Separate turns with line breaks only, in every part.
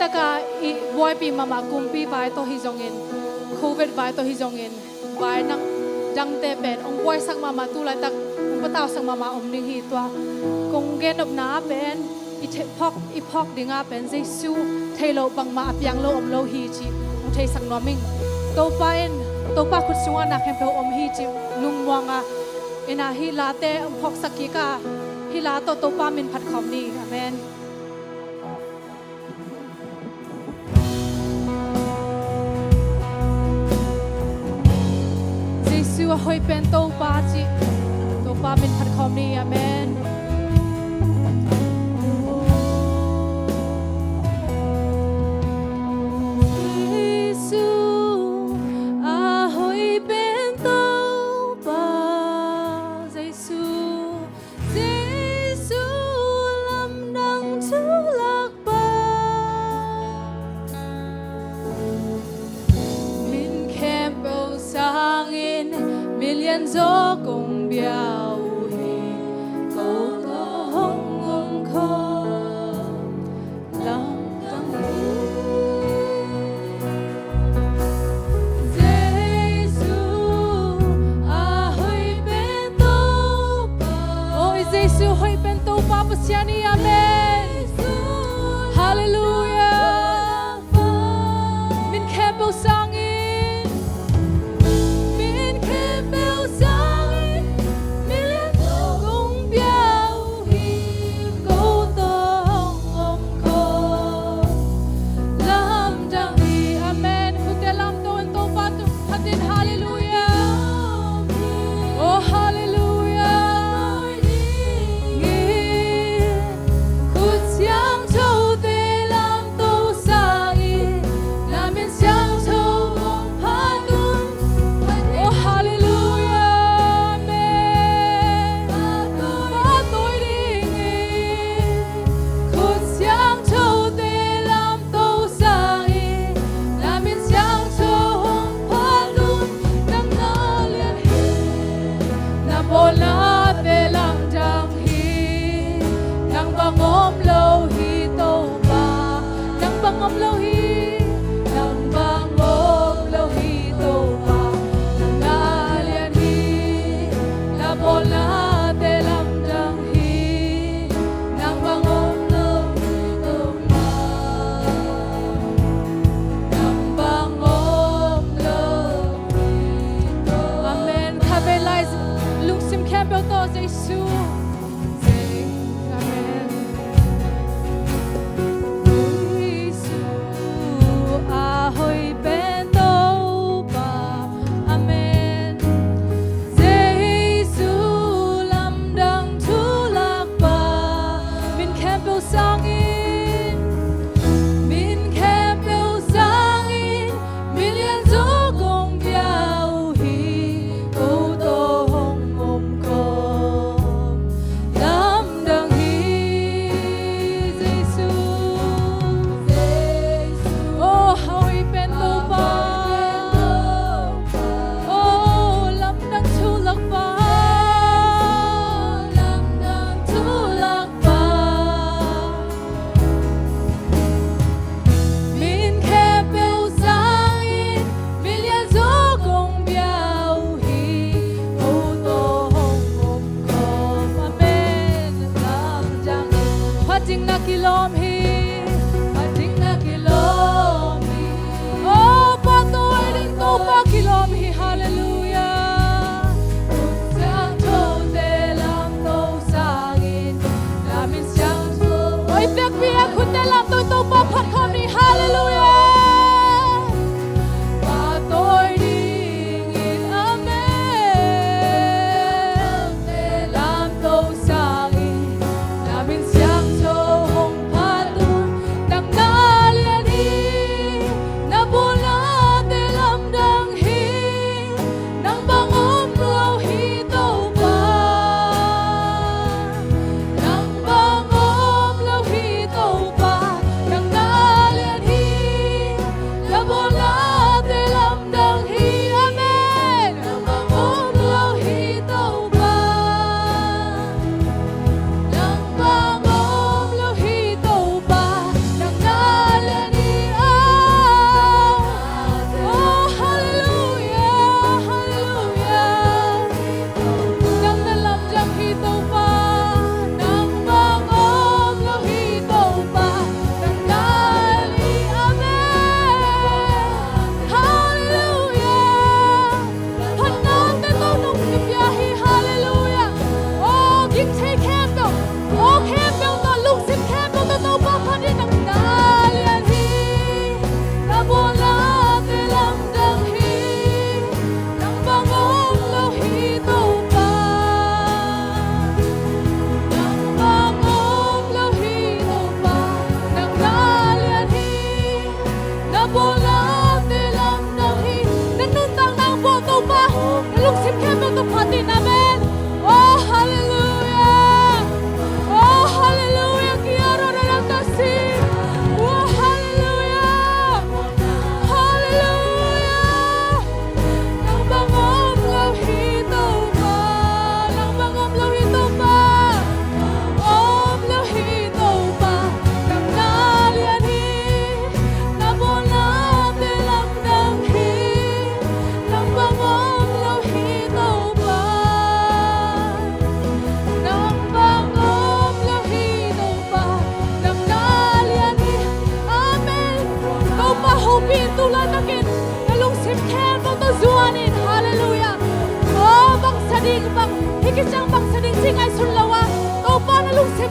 taka i boy pi mama kumpi vai to hi jongin covid vai to hi jongin vai nang dang te pen ong boy sang mama tu lai tak ong pataw sang mama om ning hi twa kong gen op na pen i phok dinga pen jesu thailo bang ma apyang lo om lo hi chi ong thai sang noming to pain to pa khut sunga na khem pe om hi chi lung wanga ina hi la te om phok sakika hi la to pa min phat khom ni amen jesu hoi pen to pa chi to pa min phat khom ni amen gió cùng biao hi câu to hong ngông kho lòng tâm Giêsu a hoi ben tô pa ôi Giêsu hoi ben tô pa pasiani amen hallelujah min kebo sang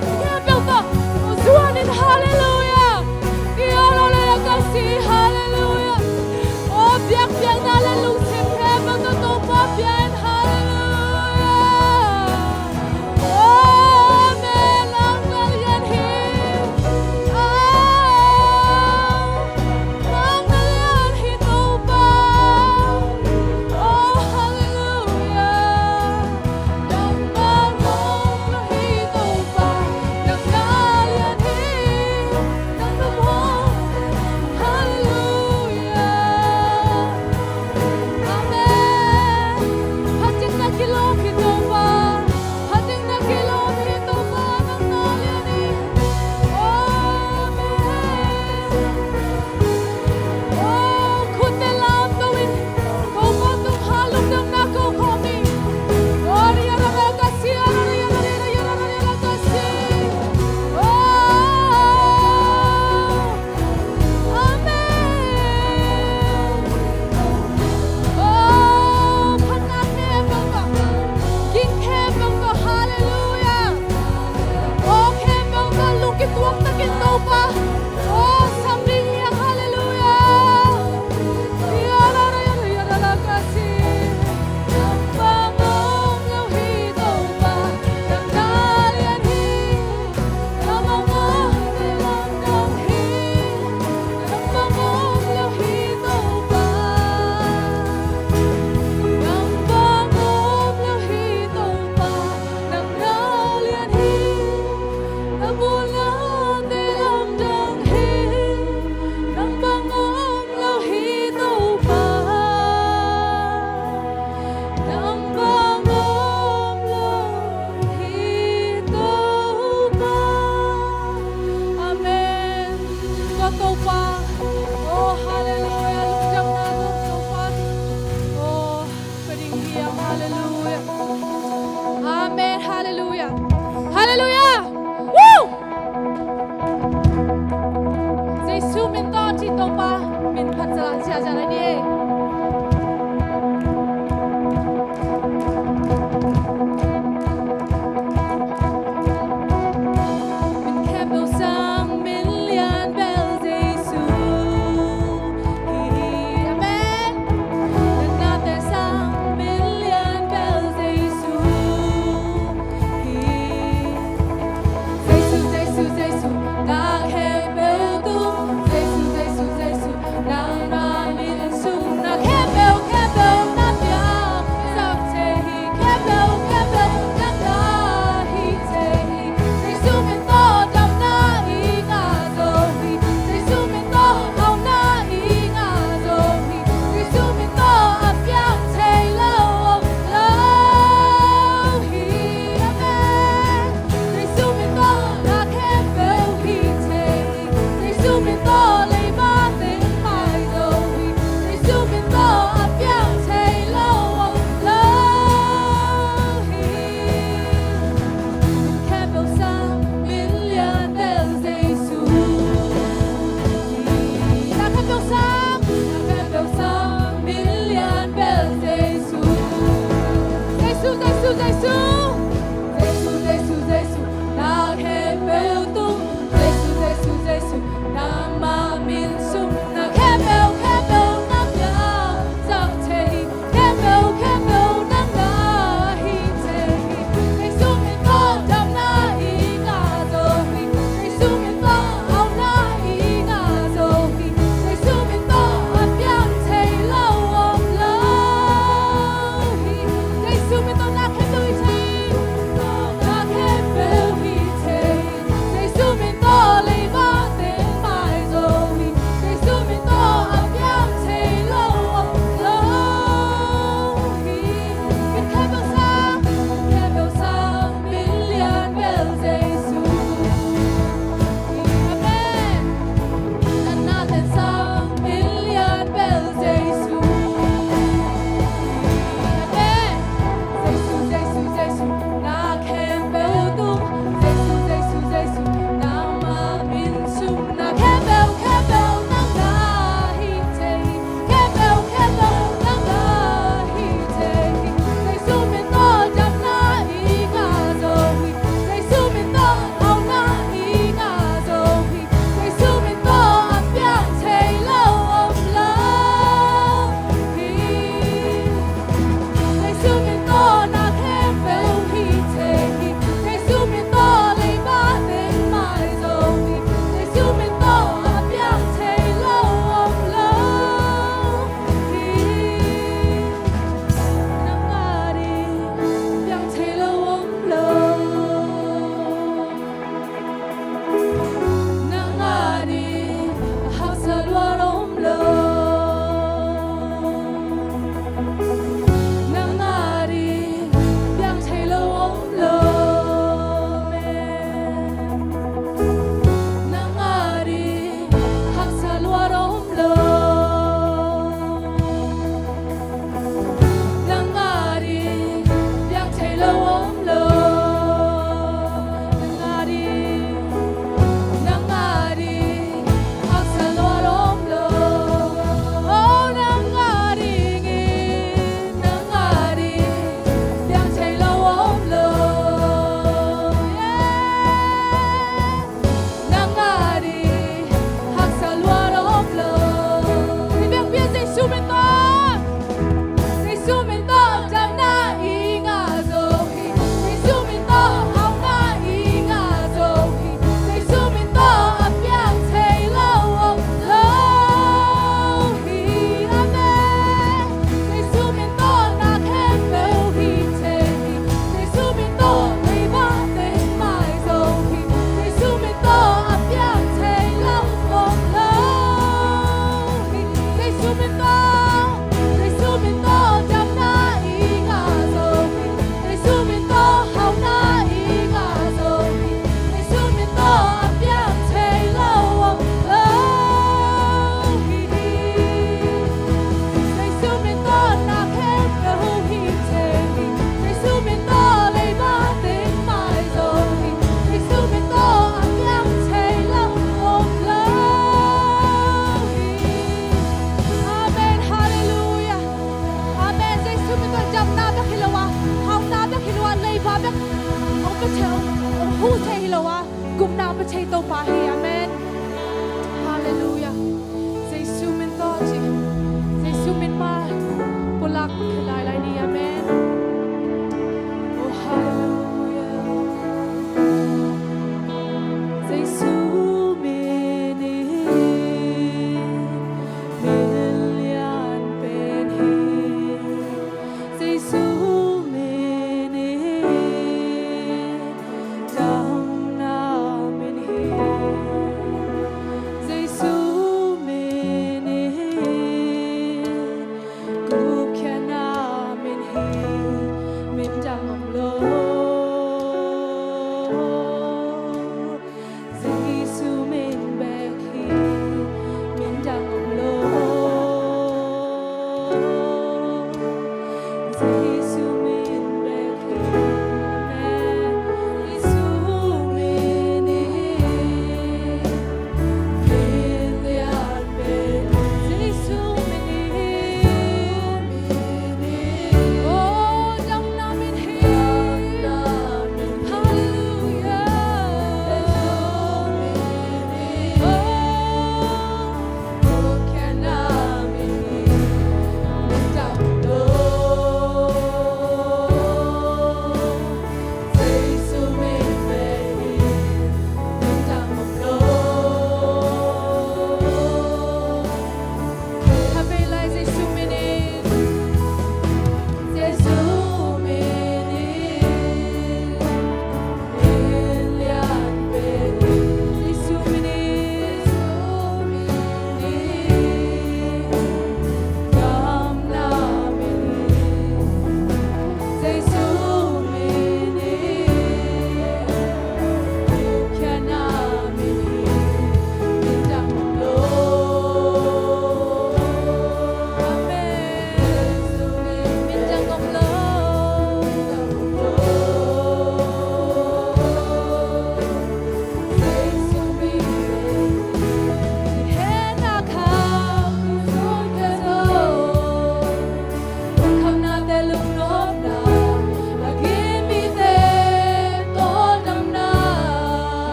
Kebelta, Zuanin, hallelujah. Kialolea kasi, hallelujah. Oh, biak-biak na lalong si Kebelta to papian, hallelujah. Oh, amen, ang nalyanhin. Ang nalyanhin to pa. Oh, hallelujah. Nang bagong lahito pa, nang nalyanhin, nang lubhong, hallelujah. Amen. Hating nakilom hito pa, hating nakilom hito pa, nang nalyanhin. Oh, amen. Oh, kundelam tawin, kung matong halong ng nakaw kami. Oh, riyara kasi, riyara kasi. Oh, amen. Oh, panakebang ka, gingkebang ka, hallelujah. Oh, kebang ka, lukitwang na kinto pa. Oh, sambing niya, hallelujah. Yara kasi, ang bangong lahito pa, nang nalyanhin, ang mga nilangganghin, ang bangong lahito pa, ang bangong lahito pa, nang nalyanhin, ang bulan nilangganghin, ang bangong lahito pa, ang bangong lahito pa. Amen. Totoo pa. Oh, hallelujah. Lungjang na totoo pa. Oh, pwedeng iyak. Hallelujah. Amen. Hallelujah. Hallelujah. Woo! Giê xu min to chi to pa. Min phat sa cha cha lai ni. Min kebel sang million bells Giê xu. Amen. Nagnater sang million bells Giê xu. Giê xu đang hề bêu tu. Giê xu đang ra min sung กุมนาประเทศโตปาฮีอาเมนฮาเลลูยาเจซูมินโตจิเจซูมินมาปุลักขลายลายนี้อาเมนโอ้ฮาเลลูยาเจซูมินีเมลียนเป็นฮีเจซูมินีดังนาเป็นฮีเจซูมินีกูแค่นาเป็นฮีมินดังโลเจ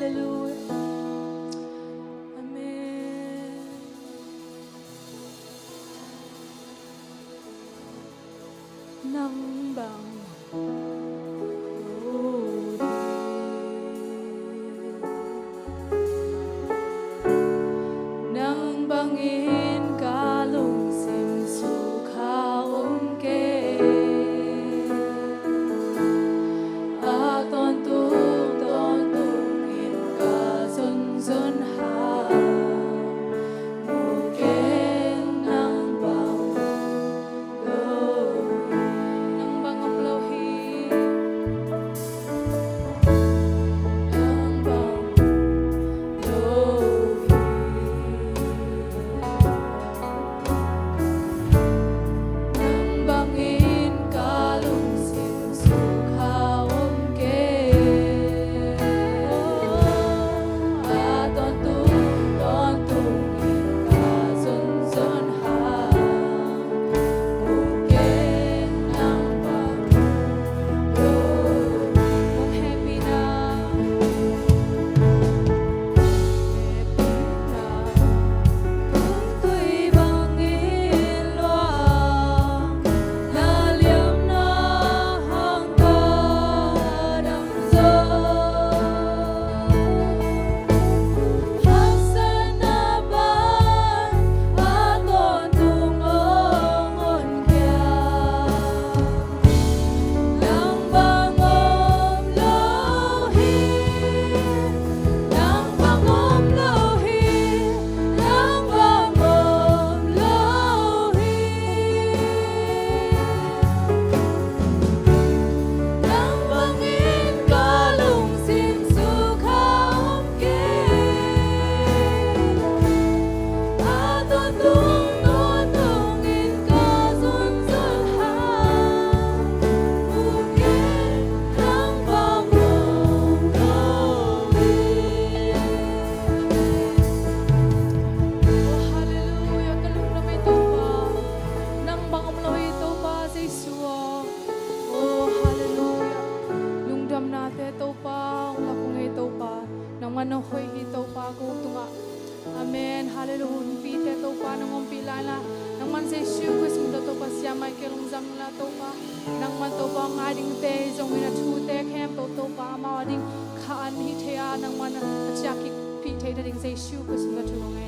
hallelujah. Amen. Nang bang nang bangin kalong sim sukha ke a ton tung in ka zon ha mu keng nang bang lo hi nang bang bangin kalung sim sukha ke a ton tung in ka zon ha mu keng nang bang mo happy na tuy bangin loa la liam na hang ka dam zo hasan na ban a ton tung on kya lang bang om lo hi lang bang om lo hi lang bang om lo hi nang bangin kalung sim sukha ke a ton tung in ka zon ha mu ke lang bang om lo hi. Oh, hallelujah. Kalung na may tupa. Nang bangom laway tupa sa Iswa. Oh, hallelujah. Yung dam natin tupa. Ang lakong ay tupa. Nang manohoy ito pa ako tunga. Amen. Hallelujah. Pite tupa. Nang umpila na. Nang man sa Iswa. Kus mo tupa siya. May kilong zang na tupa. Nang man tupa ang ading te. Zong ina chute. Kem tupa. Mawading kaan hitea. Nang man at siya kipite. Dading sa Iswa. Kus mo tupa.